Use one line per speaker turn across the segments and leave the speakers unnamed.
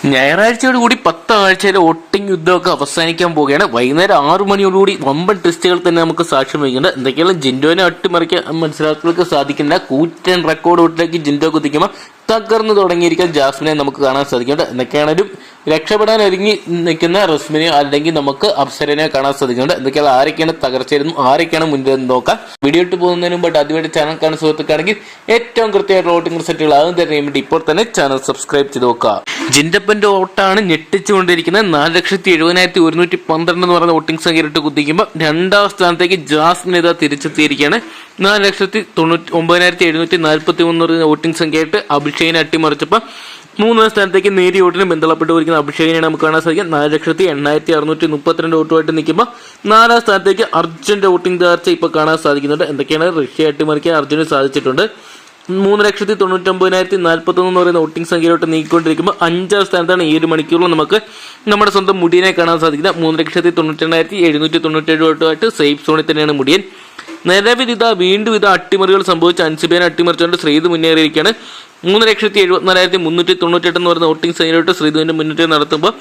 ഞായറാഴ്ചയോടുകൂടി 10 ആഴ്ചയിലെ വോട്ടിംഗ് യുദ്ധമൊക്കെ അവസാനിക്കാൻ പോവുകയാണ്. വൈകുന്നേരം 6 മണിയോടുകൂടി വമ്പൻ ടെസ്റ്റുകൾ തന്നെ നമുക്ക് സാക്ഷ്യം വഹിക്കുന്നുണ്ട്. എന്തൊക്കെയാണ് ജിൻഡോനെ അട്ടിമറിക്കാൻ മനസ്സിലാക്കൾക്ക് സാധിക്കുന്നില്ല. കൂറ്റൻ റെക്കോർഡ് വോട്ടിലേക്ക് ജിൻഡോ കുതിക്കുമ്പോൾ തകർന്നു തുടങ്ങിയിരിക്കുന്ന ജാസ്മിനെ നമുക്ക് കാണാൻ സാധിക്കുന്നുണ്ട്. എന്തൊക്കെയാണെങ്കിലും രക്ഷപ്പെടാൻ ഒരുങ്ങി നിൽക്കുന്ന റസ്മിനെ അല്ലെങ്കിൽ നമുക്ക് അപ്സരനെ കാണാൻ സാധിക്കുന്നുണ്ട്. എന്തൊക്കെയാണ് ആരൊക്കെയാണ് തകർച്ചയായിരുന്നു, ആരൊക്കെയാണ് മുന്നിൽ നോക്കാം. വീഡിയോ ഇട്ട് പോകുന്നതിന് മുമ്പ് ആദ്യമായിട്ട് ചാനൽ കാണുന്ന സുഹൃത്തുക്കാണെങ്കിൽ ഏറ്റവും കൃത്യമായിട്ട് വോട്ടിംഗ് റിസൾട്ടുകൾ ആകും തരാൻ വേണ്ടി ഇപ്പോൾ തന്നെ ചാനൽ സബ്സ്ക്രൈബ് ചെയ്ത് നോക്കുക. ജിൻഡപ്പന്റെ വോട്ടാണ് ഞെട്ടിച്ചുകൊണ്ടിരിക്കുന്നത്. 4,70,112 എന്ന് പറയുന്ന വോട്ടിംഗ് സംഖ്യയിട്ട് കുത്തിക്കുമ്പോൾ രണ്ടാം സ്ഥാനത്തേക്ക് ജാസ്മിൻ ഇതാ തിരിച്ചെത്തിയിരിക്കുകയാണ്. 4,99,743 എന്ന് പറയുന്ന വോട്ടിംഗ് സംഖ്യയായിട്ട് അഭിഷേകിനെ അട്ടിമറിച്ചപ്പോൾ 3ാം സ്ഥാനത്തേക്ക് നേരിയ വോട്ടിന് ബന്ധപ്പെട്ട് പോയിരിക്കുന്ന അഭിഷേകിനെയാണ് നമുക്ക് കാണാൻ സാധിക്കും. 4,08,632 വോട്ടുമായിട്ട് നിൽക്കുമ്പോൾ 4ാം സ്ഥാനത്തേക്ക് അർജുന്റെ വോട്ടിംഗ് തകർച്ച ഇപ്പോൾ കാണാൻ സാധിക്കുന്നുണ്ട്. എന്തൊക്കെയാണ് റഷ്യ അട്ടിമറിക്കാൻ അർജുന് സാധിച്ചിട്ടുണ്ട്. 3,99,041 എന്ന് പറയുന്ന വോട്ടിംഗ് സംഖ്യയിലോട്ട് നീക്കിക്കൊണ്ടിരിക്കുമ്പോൾ 5ാം സ്ഥാനത്താണ് ഈ ഒരു മണിക്കൂറിൽ നമുക്ക് നമ്മുടെ സ്വന്തം മുടിയനെ കാണാൻ സാധിക്കുന്നത്. 3,92,797 വോട്ടുമായിട്ട് സേഫ് സോണിൽ തന്നെയാണ് മുടിയൻ. നിലവിൽ വീണ്ടും അട്ടിമറികൾ സംഭവിച്ച അൻസിബേനെ അട്ടിമറിച്ചുകൊണ്ട് ശ്രീധു മുന്നേറിയിരിക്കുകയാണ്. 3,74,398 എന്ന് പറയുന്ന വോട്ടിംഗ് സംഖ്യയിലോട്ട് ശ്രീധുവിന്റെ മുന്നേറ്റം നടത്തുമ്പോൾ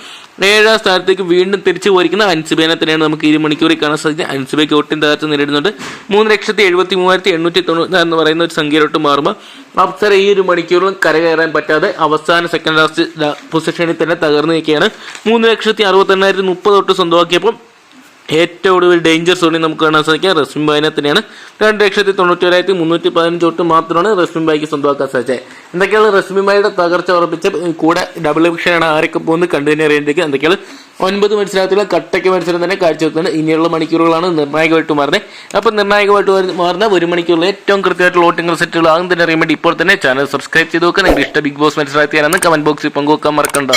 7ാം സ്ഥാനത്തേക്ക് വീണ്ടും തിരിച്ചു പോയിരിക്കുന്ന അൻസിബേനെ തന്നെയാണ് നമുക്ക് ഈ മണിക്കൂറിൽ കാണാൻ സാധിക്കുന്നത്. അൻസിബയ്ക്ക് വോട്ടിംഗ് തകർച്ച നേരിടുന്നുണ്ട്. 3,73,890 എന്ന് പറയുന്ന ഒരു സംഖ്യയിലോട്ട് മാറുമ്പോൾ അപ്സര ഈ ഒരു മണിക്കൂറിലും കരകയറാൻ പറ്റാതെ അവസാന സെക്കൻഡ് ലാസ്റ്റ് പൊസിഷനിൽ തന്നെ തകർന്നു നിൽക്കുകയാണ്. 3,68,30 വോട്ട് സ്വന്തമാക്കിയപ്പോൾ ഏറ്റവും കൂടുതൽ ഡേഞ്ചർ സോണിൽ നമുക്ക് കാണാൻ സാധിക്കുക റസ്മിൻ ബായിനെ തന്നെയാണ്. 2,91,315 വോട്ട് മാത്രമാണ് റസ്മിൻ ബായിക്ക് സ്വന്തമാക്കാൻ സാധിച്ചത്. എന്തൊക്കെയാണ് റസ്മിൻ ബായിയുടെ തകർച്ച ഉറപ്പിച്ച കൂടെ ഡബിൾ എവിക്ഷനാണ് ആരൊക്കെ പോകുന്നത് കണ്ടു തന്നെ അറിയേണ്ടത്. എന്തൊക്കെയാണ് 9 മത്സരത്തിലെ കട്ടയ്ക്ക് മത്സരം തന്നെ കാഴ്ചവെക്കുന്നത്. ഇനിയുള്ള മണിക്കൂറുകളാണ് നിർണായകമായിട്ട് മാറുന്നത്. അപ്പോൾ നിർണായകമായിട്ട് മാറുന്ന ഒരു മണിക്കൂറിൽ ഏറ്റവും കൃത്യമായിട്ടുള്ള വോട്ടിംഗ് റിസൾട്ടുകൾ ആകും തന്നെ അറിയാൻ വേണ്ടി ഇപ്പോൾ തന്നെ ചാനൽ സബ്സ്ക്രൈബ് ചെയ്ത് നോക്കുക. നിങ്ങൾക്ക് ഇഷ്ട ബിഗ് ബോസ് മത്സരത്തിയാണെന്ന് കമന്റ് ബോക്സിൽ പങ്കുവെക്കാൻ മറക്കണ്ട.